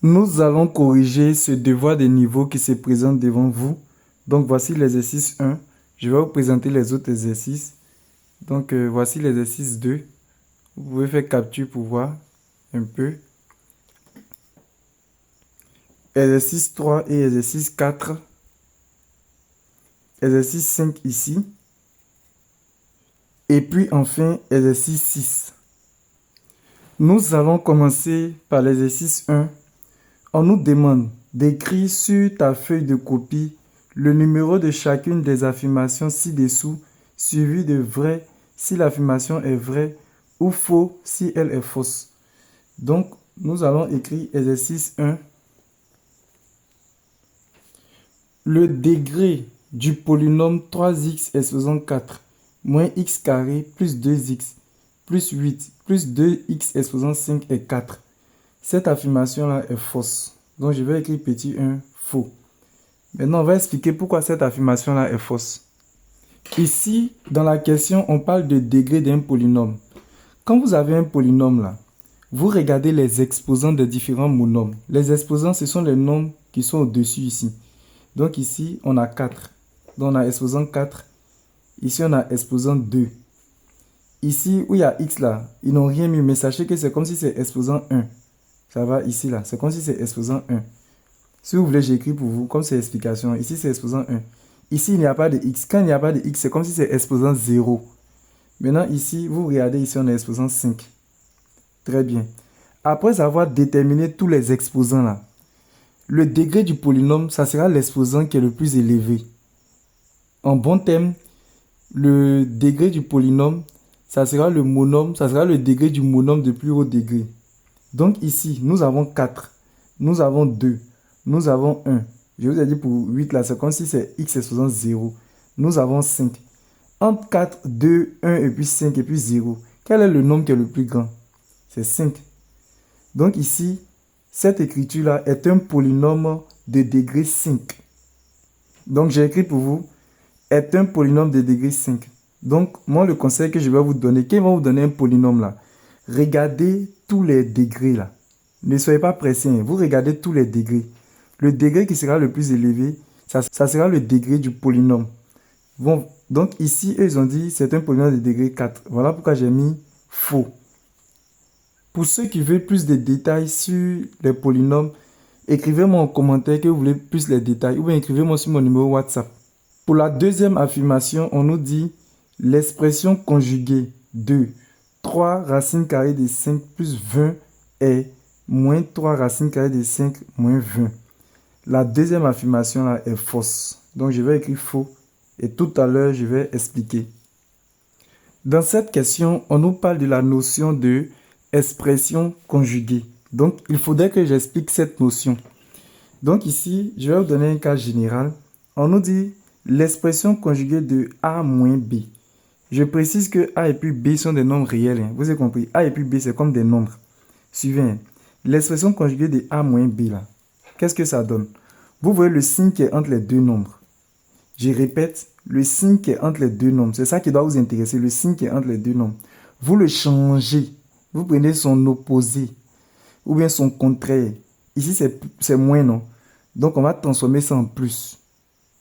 Nous allons corriger ce devoir de niveau qui se présente devant vous. Donc, voici l'exercice 1. Je vais vous présenter les autres exercices. Donc, voici l'exercice 2. Vous pouvez faire capture pour voir un peu. Exercice 3 et exercice 4. Exercice 5 ici. Et puis enfin, exercice 6. Nous allons commencer par l'exercice 1. On nous demande d'écrire sur ta feuille de copie le numéro de chacune des affirmations ci-dessous, suivi de vrai si l'affirmation est vraie ou faux si elle est fausse. Donc, nous allons écrire exercice 1. Le degré du polynôme 3x exposant 4 moins x carré plus 2x plus 8 plus 2x exposant 5 est 4. Cette affirmation-là est fausse. Donc, je vais écrire petit 1, faux. Maintenant, on va expliquer pourquoi cette affirmation-là est fausse. Ici, dans la question, on parle de degré d'un polynôme. Quand vous avez un polynôme là, vous regardez les exposants de différents monomes. Les exposants, ce sont les nombres qui sont au-dessus ici. Donc ici, on a 4. Donc on a exposant 4. Ici, on a exposant 2. Ici, où il y a x là, ils n'ont rien mis, mais sachez que c'est comme si c'est exposant 1. Ça va ici là, c'est comme si c'est exposant 1. Si vous voulez, j'écris pour vous, comme c'est explication. Ici, c'est exposant 1. Ici, il n'y a pas de x. Quand il n'y a pas de x, c'est comme si c'est exposant 0. Maintenant, ici, vous regardez, ici, on est exposant 5. Très bien. Après avoir déterminé tous les exposants là, le degré du polynôme, ça sera l'exposant qui est le plus élevé. En bon terme, le degré du polynôme, ça sera le monôme, ça sera le degré du monôme de plus haut degré. Donc ici, nous avons 4, nous avons 2, nous avons 1. Je vous ai dit pour 8 là, c'est comme si c'est x exposant 0. Nous avons 5. Entre 4, 2, 1 et puis 5 et puis 0, quel est le nombre qui est le plus grand? C'est 5. Donc ici, cette écriture-là est un polynôme de degré 5. Donc j'ai écrit pour vous, est un polynôme de degré 5. Donc moi, le conseil que je vais vous donner, quand ils vont vous donner un polynôme là, regardez tous les degrés là. Ne soyez pas pressés, hein. Vous regardez tous les degrés. Le degré qui sera le plus élevé, ça sera le degré du polynôme. Bon, donc ici, eux, ils ont dit c'est un polynôme de degré 4. Voilà pourquoi j'ai mis faux. Pour ceux qui veulent plus de détails sur les polynômes, écrivez-moi en commentaire que vous voulez plus les détails ou bien écrivez-moi sur mon numéro WhatsApp. Pour la deuxième affirmation, on nous dit l'expression conjuguée de 3 racines carrées de 5 plus 20 est moins 3 racines carrées de 5 moins 20. La deuxième affirmation là est fausse. Donc je vais écrire faux et tout à l'heure je vais expliquer. Dans cette question, on nous parle de la notion de expression conjuguée. Donc il faudrait que j'explique cette notion. Donc ici, je vais vous donner un cas général. On nous dit l'expression conjuguée de A moins B. Je précise que A et puis B sont des nombres réels. Hein. Vous avez compris? A et puis B, c'est comme des nombres. Suivez. Hein. L'expression conjuguée de A moins B, là. Qu'est-ce que ça donne? Vous voyez le signe qui est entre les deux nombres. Je répète, le signe qui est entre les deux nombres. C'est ça qui doit vous intéresser, le signe qui est entre les deux nombres. Vous le changez. Vous prenez son opposé ou bien son contraire. Ici, c'est moins, non? Donc, on va transformer ça en plus.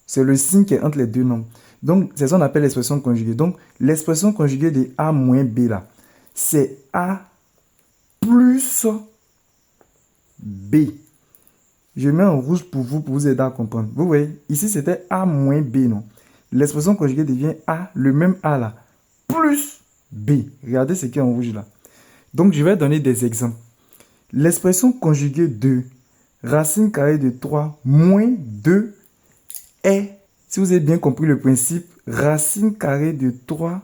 C'est le signe qui est entre les deux nombres. Donc, c'est ça qu'on appelle l'expression conjuguée. Donc, l'expression conjuguée de A moins B, là, c'est A plus B. Je mets en rouge pour vous aider à comprendre. Vous voyez, ici, c'était A moins B, non? L'expression conjuguée devient A, le même A, là, plus B. Regardez ce qui est en rouge, là. Donc, je vais donner des exemples. L'expression conjuguée de racine carrée de 3 moins 2 est, si vous avez bien compris le principe, racine carrée de 3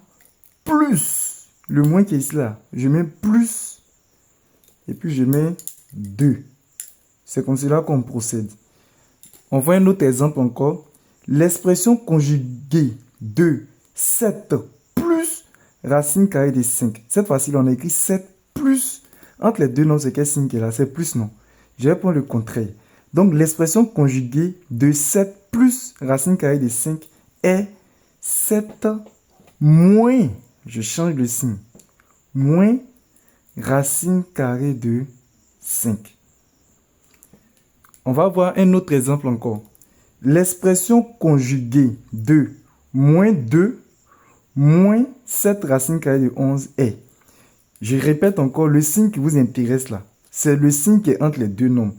plus le moins qui est ici là. Je mets plus et puis je mets 2. C'est comme cela qu'on procède. On voit un autre exemple encore. L'expression conjuguée de 7 plus racine carrée de 5. Cette fois-ci, on a écrit 7 plus. Entre les deux noms, c'est quel signe qui est là? C'est plus, non? Je vais prendre le contraire. Donc, l'expression conjuguée de 7 plus racine carrée de 5 est 7 moins, je change le signe, moins racine carrée de 5. On va voir un autre exemple encore. L'expression conjuguée de moins 2 moins 7 racine carrée de 11 est. Je répète encore, le signe qui vous intéresse là, c'est le signe qui est entre les deux nombres.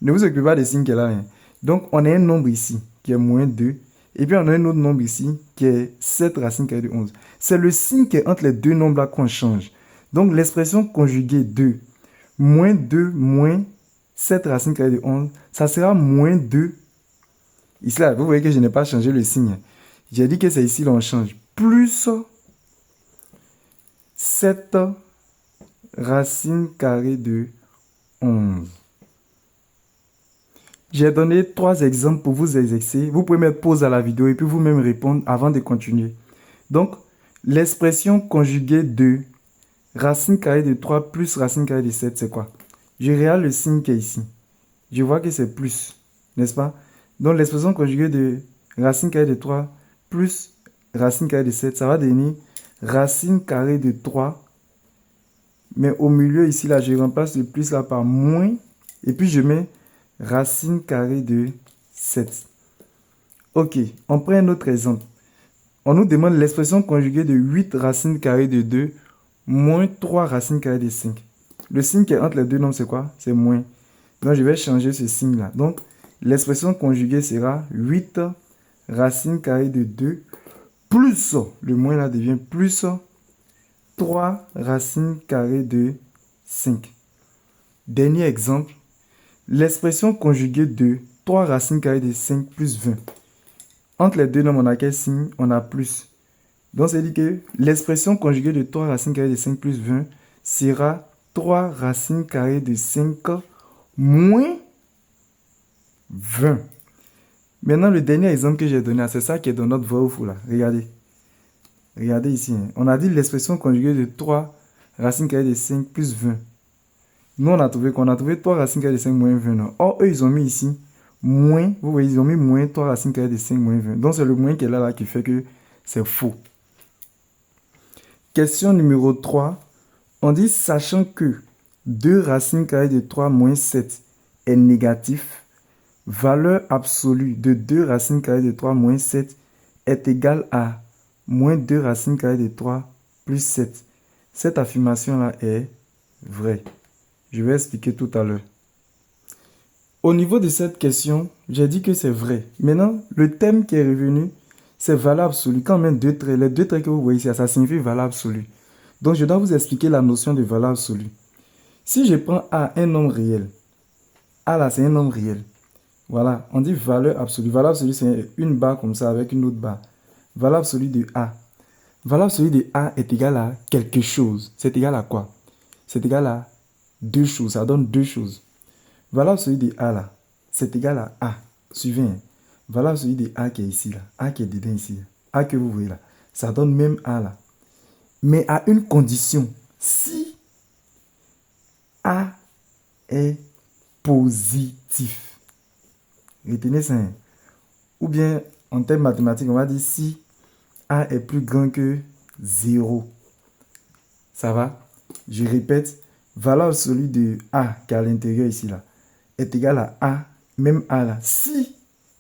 Ne vous occupez pas des signes qui est là. Hein. Donc, on a un nombre ici qui est moins 2. Et puis, on a un autre nombre ici qui est 7 racine carrée de 11. C'est le signe qui est entre les deux nombres là qu'on change. Donc, l'expression conjuguée de moins 2 moins 7 racine carrée de 11, ça sera moins 2. Ici, là, vous voyez que je n'ai pas changé le signe. J'ai dit que c'est ici, là, on change. Plus 7 racine carrée de 11. J'ai donné 3 exemples pour vous exercer. Vous pouvez mettre pause à la vidéo et puis vous-même répondre avant de continuer. Donc, l'expression conjuguée de racine carrée de 3 plus racine carrée de 7, c'est quoi? Je regarde le signe qui est ici. Je vois que c'est plus, n'est-ce pas? Donc, l'expression conjuguée de racine carrée de 3 plus racine carrée de 7, ça va devenir racine carrée de 3. Mais au milieu ici, là, je remplace le plus là par moins. Et puis, je mets racine carrée de 7. Ok, on prend un autre exemple. On nous demande l'expression conjuguée de 8 racines carrées de 2 moins 3 racines carrées de 5. Le signe qui est entre les deux nombres, c'est quoi? C'est moins. Donc, je vais changer ce signe-là. Donc, l'expression conjuguée sera 8 racines carrées de 2 plus, le moins là devient plus 3 racines carrées de 5. Dernier exemple. L'expression conjuguée de 3 racines carrées de 5 plus 20. Entre les deux nombres, on a quel signe? On a plus. Donc, ça dit que l'expression conjuguée de 3 racines carrées de 5 plus 20 sera 3 racines carrées de 5 moins 20. Maintenant, le dernier exemple que j'ai donné, c'est ça qui est dans notre vrai ou faux là. Regardez. Regardez ici. Hein. On a dit l'expression conjuguée de 3 racines carrées de 5 plus 20. Nous, on a trouvé qu'on a trouvé 3 racines carrées de 5 moins 20. Non? Or, eux, ils ont mis ici moins. Vous voyez, ils ont mis moins 3 racines carrées de 5 moins 20. Donc, c'est le moins qui est là qui fait que c'est faux. Question numéro 3. On dit, sachant que 2 racines carrées de 3 moins 7 est négatif, valeur absolue de 2 racines carrées de 3 moins 7 est égale à moins 2 racines carrées de 3 plus 7. Cette affirmation-là est vraie. Je vais expliquer tout à l'heure. Au niveau de cette question, j'ai dit que c'est vrai. Maintenant, le thème qui est revenu, c'est valeur absolue. Quand on met deux traits, les deux traits que vous voyez ici, ça signifie valeur absolue. Donc, je dois vous expliquer la notion de valeur absolue. Si je prends A, un nombre réel, A là, c'est un nombre réel. Voilà, on dit valeur absolue. Valeur absolue, c'est une barre comme ça avec une autre barre. Valeur absolue de A. Valeur absolue de A est égale à quelque chose. C'est égal à quoi? C'est égal à deux choses. Ça donne deux choses. Valeur absolue de A là, c'est égal à A. Suivez. Hein? Valeur absolue de A qui est ici là. A qui est dedans ici. A que vous voyez là. Ça donne même A là. Mais à une condition. Si A est positif. Retenez ça. Hein? Ou bien, en termes mathématiques, on va dire si A est plus grand que 0. Ça va? Je répète. Valeur absolue de A qui est à l'intérieur ici là est égal à A, même A là. Si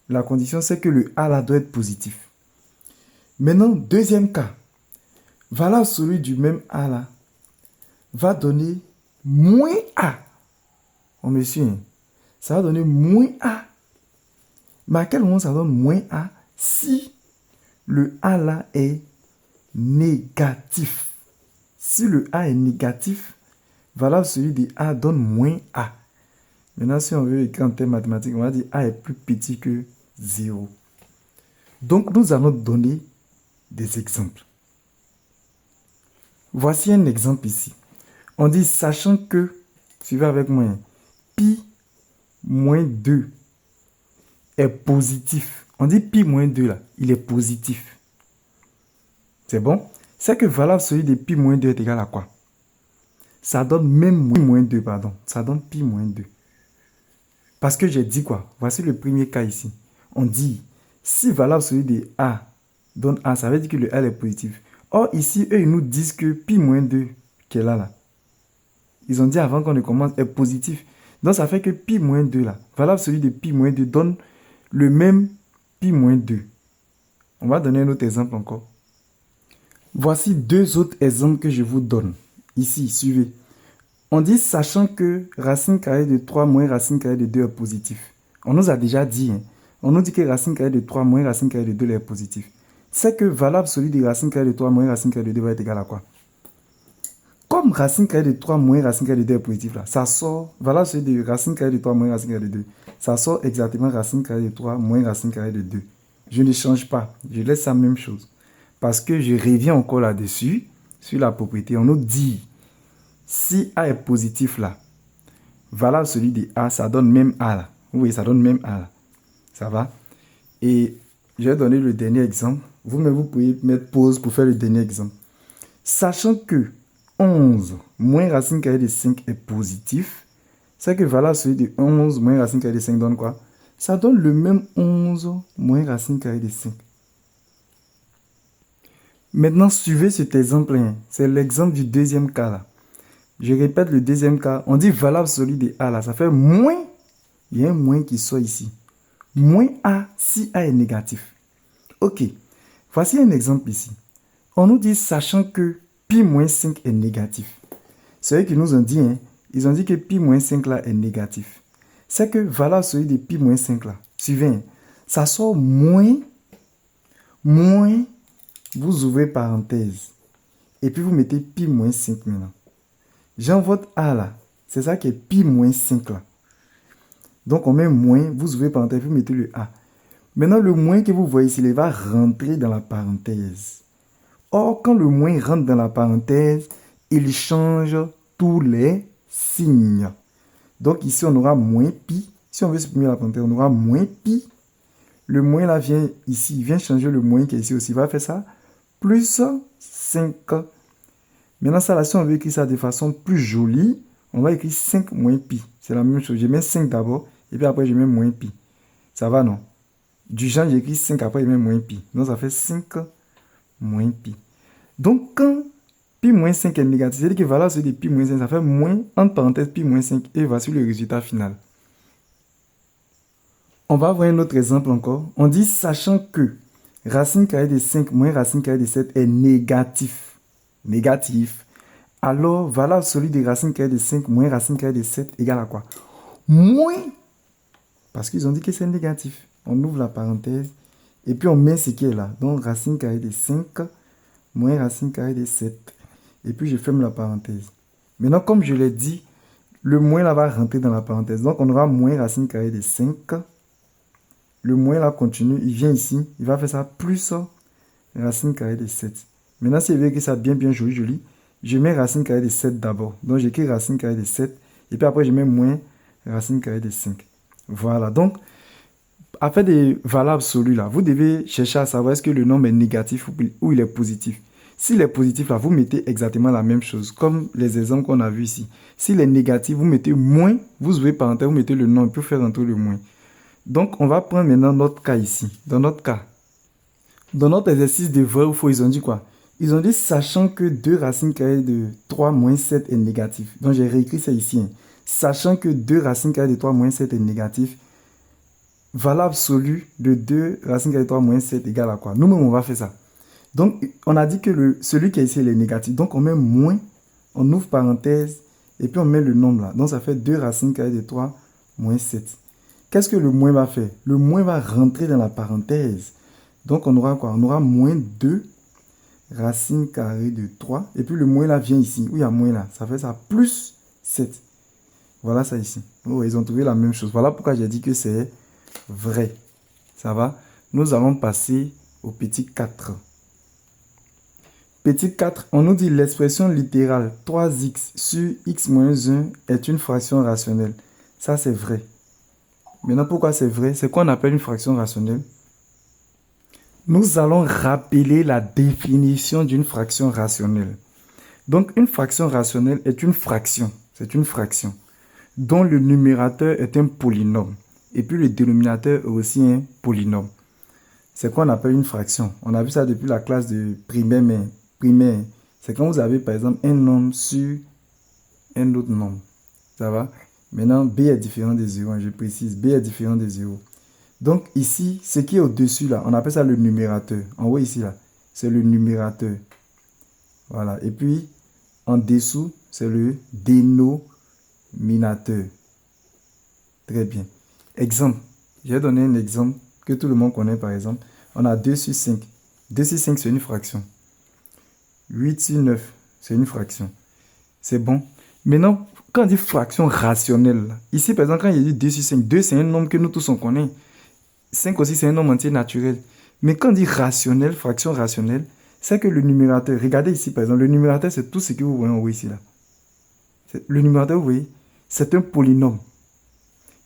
la condition c'est que le A là doit être positif. Maintenant, deuxième cas. Valeur absolue du même A là va donner moins A. On me suit. Hein? Ça va donner moins A. Mais à quel moment ça donne moins A? Si le A là est négatif. Si le A est négatif, valeur absolue de A donne moins A. Maintenant, si on veut écrire en termes mathématiques, on va dire A est plus petit que 0. Donc, nous allons donner des exemples. Voici un exemple ici. On dit, sachant que, suivez avec moi, pi moins 2 est positif. On dit pi moins 2 là, il est positif. C'est bon? C'est que valeur absolue de pi moins 2 est égal à quoi? Ça donne même moins 2, pardon. Ça donne pi moins 2. Parce que j'ai dit quoi? Voici le premier cas ici. On dit, si valeur absolue de A donne A, ça veut dire que le L est positif. Or, ici, eux, ils nous disent que pi moins 2, qui est là, ils ont dit avant qu'on ne commence, est positif. Donc, ça fait que pi moins 2 là, valable celui de pi moins 2 donne le même pi moins 2. On va donner un autre exemple encore. Voici deux autres exemples que je vous donne. Ici, suivez. On dit sachant que racine carrée de 3 moins racine carrée de 2 est positif. On nous a déjà dit, hein, on nous dit que racine carrée de 3 moins racine carrée de 2 est positif. C'est que valable celui de racine carrée de 3 moins racine carrée de 2 va être égal à quoi? Comme racine carrée de 3 moins racine carrée de 2 est positif là, ça sort, valable celui de racine carrée de 3 moins racine carrée de 2, ça sort exactement racine carrée de 3 moins racine carrée de 2. Je ne change pas, je laisse la même chose. Parce que je reviens encore là-dessus, sur la propriété, on nous dit, si A est positif là, valable celui de A, ça donne même A là. Oui, ça donne même A là. Ça va? Et je vais donner le dernier exemple. Vous-même, vous pouvez mettre pause pour faire le dernier exemple. Sachant que 11 moins racine carrée de 5 est positif, c'est que valable celui de 11 moins racine carrée de 5 donne quoi? Ça donne le même 11 moins racine carrée de 5. Maintenant, suivez cet exemple. C'est l'exemple du deuxième cas là. Je répète le deuxième cas. On dit valable celui de A là. Ça fait moins. Il y a un moins qui sort ici. Moins A si A est négatif. Ok. Voici un exemple ici. On nous dit sachant que pi moins 5 est négatif. C'est eux qui nous ont dit. Hein, ils ont dit que pi moins 5 là est négatif. C'est que valable celui de pi moins 5 là. Suivez. Hein, ça sort moins. Vous ouvrez parenthèse. Et puis vous mettez pi moins 5 maintenant. J'envoie A là. C'est ça qui est pi moins 5 là. Donc on met moins, vous ouvrez parenthèse, vous mettez le A. Maintenant le moins que vous voyez ici, il va rentrer dans la parenthèse. Or, quand le moins rentre dans la parenthèse, il change tous les signes. Donc ici on aura moins pi. Si on veut supprimer la parenthèse, on aura moins pi. Le moins là vient ici, il vient changer le moins qui est ici aussi. Il va faire ça. Plus 5. Maintenant, ça là, si on veut écrire ça de façon plus jolie, on va écrire 5 moins pi. C'est la même chose. Je mets 5 d'abord, et puis après, je mets moins pi. Ça va, non? Du genre, j'écris 5, après, je mets moins pi. Donc, ça fait 5 moins pi. Donc, quand pi moins 5 est négatif, c'est l'équivalent de pi moins 5, ça fait moins, entre parenthèses, pi moins 5, et voici le résultat final. On va voir un autre exemple encore. On dit, sachant que racine carrée de 5 moins racine carrée de 7 est négatif. Négatif. Alors, valable celui de racine carrée de 5 moins racine carrée de 7 égale à quoi? Moins. Parce qu'ils ont dit que c'est négatif. On ouvre la parenthèse et puis on met ce qui est là. Donc, racine carrée de 5 moins racine carrée de 7. Et puis, je ferme la parenthèse. Maintenant, comme je l'ai dit, le moins là va rentrer dans la parenthèse. Donc, on aura moins racine carrée de 5. Le moins là continue, il vient ici, il va faire ça plus racine carrée de 7. Maintenant, si je veux écrire ça bien joli, je mets racine carrée de 7 d'abord. Donc, j'écris racine carrée de 7. Et puis après, je mets moins racine carrée de 5. Voilà. Donc, afin des valables absolues, là, vous devez chercher à savoir est-ce que le nombre est négatif ou il est positif. S'il est positif, là, vous mettez exactement la même chose, comme les exemples qu'on a vus ici. S'il est négatif, vous mettez moins, vous ouvrez parenthèse, vous mettez le nombre, pour faire rentrer le moins. Donc, on va prendre maintenant notre cas ici. Dans notre cas, dans notre exercice de vrai ou faux, ils ont dit quoi? Ils ont dit, sachant que 2 racines carrées de 3 moins 7 est négatif. Donc, j'ai réécrit ça ici. Hein. Sachant que 2 racines carrées de 3 moins 7 est négatif, valable absolu de 2 racines carrées de 3 moins 7 égale à quoi? Nous-mêmes, on va faire ça. Donc, on a dit que celui qui est ici, il est négatif. Donc, on met moins, on ouvre parenthèse, et puis on met le nombre là. Donc, ça fait 2 racines carrées de 3 moins 7. Qu'est-ce que le moins va faire? Le moins va rentrer dans la parenthèse. Donc, on aura quoi? On aura moins 2 racine carrée de 3. Et puis, le moins là vient ici. Où il y a moins là? Ça fait ça plus 7. Voilà ça ici. Oh, ils ont trouvé la même chose. Voilà pourquoi j'ai dit que c'est vrai. Ça va? Nous allons passer au petit 4. Petit 4, on nous dit l'expression littérale 3x sur x moins 1 est une fraction rationnelle. Ça, c'est vrai. Maintenant, pourquoi c'est vrai? C'est quoi on appelle une fraction rationnelle? Nous allons rappeler la définition d'une fraction rationnelle. Donc, une fraction rationnelle est une fraction. C'est une fraction dont le numérateur est un polynôme. Et puis, le dénominateur est aussi un polynôme. C'est quoi on appelle une fraction? On a vu ça depuis la classe de primaire, mais primaire. C'est quand vous avez, par exemple, un nombre sur un autre nombre. Ça va? Maintenant, B est différent de 0. Je précise, B est différent de 0. Donc ici, ce qui est au-dessus là, on appelle ça le numérateur. En haut ici là, c'est le numérateur. Voilà. Et puis, en dessous, c'est le dénominateur. Très bien. Exemple. Je vais donner un exemple que tout le monde connaît par exemple. On a 2 sur 5. 2 sur 5, c'est une fraction. 8 sur 9, c'est une fraction. C'est bon. Maintenant, quand on dit fraction rationnelle, ici par exemple, quand il dit 2 sur 5, 2 c'est un nombre que nous tous on connaît. 5 aussi, c'est un nombre entier naturel. Mais quand on dit rationnel, fraction rationnelle, c'est que le numérateur, regardez ici par exemple, le numérateur c'est tout ce que vous voyez en haut ici là. Le numérateur, vous voyez, c'est un polynôme.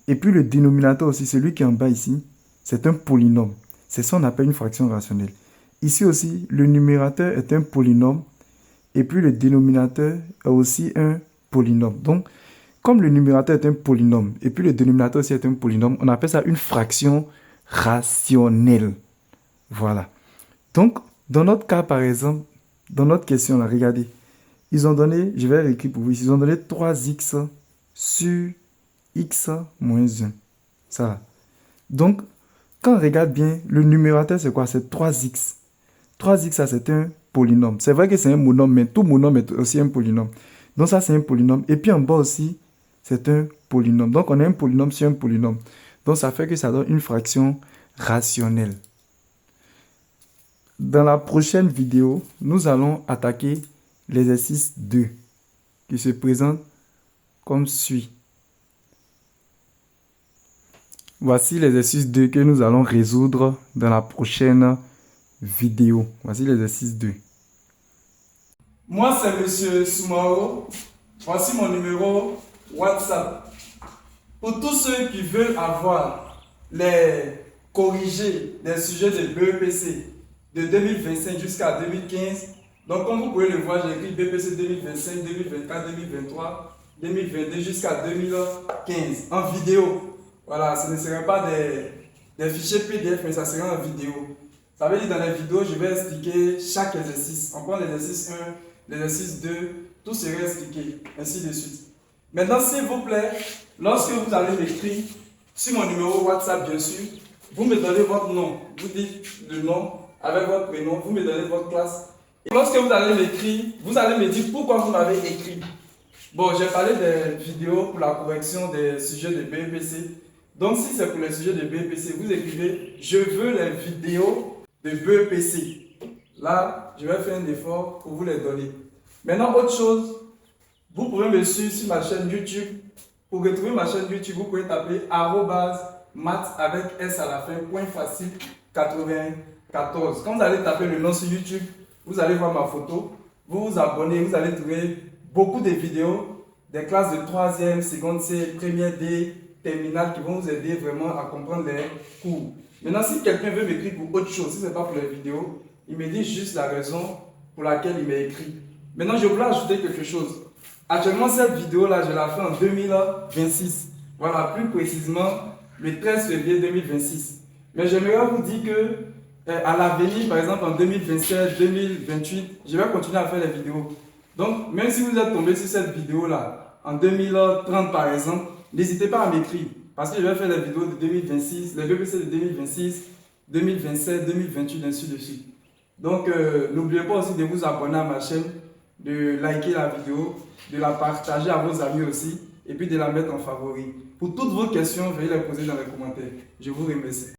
Et puis le dénominateur aussi, celui qui est en bas ici, c'est un polynôme. C'est ça qu'on appelle une fraction rationnelle. Ici aussi, le numérateur est un polynôme. Et puis le dénominateur est aussi un polynôme. Donc, comme le numérateur est un polynôme, et puis le dénominateur aussi est un polynôme, on appelle ça une fraction rationnelle. Voilà. Donc, dans notre cas, par exemple, dans notre question, là, regardez. Ils ont donné, je vais écrire pour vous, ils ont donné 3x sur x moins 1. Ça. Donc, quand on regarde bien, le numérateur, c'est quoi? C'est 3x. 3x, ça, c'est un polynôme. C'est vrai que c'est un monôme, mais tout monôme est aussi un polynôme. Donc, ça, c'est un polynôme. Et puis, en bas aussi, c'est un polynôme. Donc, on a un polynôme sur un polynôme. Donc, ça fait que ça donne une fraction rationnelle. Dans la prochaine vidéo, nous allons attaquer l'exercice 2, qui se présente comme suit. Voici l'exercice 2 que nous allons résoudre dans la prochaine vidéo. Voici l'exercice 2. Moi, c'est Monsieur Soumaro. Voici mon numéro WhatsApp. Pour tous ceux qui veulent avoir les corrigés des sujets de BEPC de 2025 jusqu'à 2015, donc comme vous pouvez le voir, j'ai écrit BPC 2025, 2024, 2023, 2022 jusqu'à 2015 en vidéo. Voilà, ce ne serait pas des fichiers PDF, mais ça serait en vidéo. Ça veut dire dans les vidéos, je vais expliquer chaque exercice. On prend l'exercice 1, l'exercice 2, tout serait expliqué, ainsi de suite. Maintenant, s'il vous plaît, lorsque vous allez m'écrire sur mon numéro WhatsApp, bien sûr, vous me donnez votre nom. Vous dites le nom avec votre prénom, vous me donnez votre classe. Et lorsque vous allez m'écrire, vous allez me dire pourquoi vous m'avez écrit. Bon, j'ai parlé des vidéos pour la correction des sujets de BEPC. Donc, si c'est pour les sujets de BEPC, vous écrivez « Je veux les vidéos de BEPC ». Là, je vais faire un effort pour vous les donner. Maintenant, autre chose, vous pouvez me suivre sur ma chaîne YouTube. Pour retrouver ma chaîne YouTube, vous pouvez taper @maths avec S à la fin, .facile 94. Quand vous allez taper le nom sur YouTube, vous allez voir ma photo. Vous vous abonnez, vous allez trouver beaucoup de vidéos des classes de 3e, seconde C, première D, terminale qui vont vous aider vraiment à comprendre les cours. Maintenant, si quelqu'un veut m'écrire pour autre chose, si ce n'est pas pour les vidéos, il me dit juste la raison pour laquelle il m'a écrit. Maintenant, je voulais ajouter quelque chose. Actuellement, cette vidéo-là, je l'ai fait en 2026. Voilà, plus précisément, le 13 février 2026. Mais j'aimerais vous dire que à l'avenir, par exemple en 2027, 2028, je vais continuer à faire les vidéos. Donc, même si vous êtes tombé sur cette vidéo-là, en 2030 par exemple, n'hésitez pas à m'écrire. Parce que je vais faire les vidéos de 2026, les BPC de 2026, 2027, 2028, ainsi de suite. Donc, n'oubliez pas aussi de vous abonner à ma chaîne, de liker la vidéo, de la partager à vos amis aussi, et puis de la mettre en favori. Pour toutes vos questions, veuillez les poser dans les commentaires. Je vous remercie.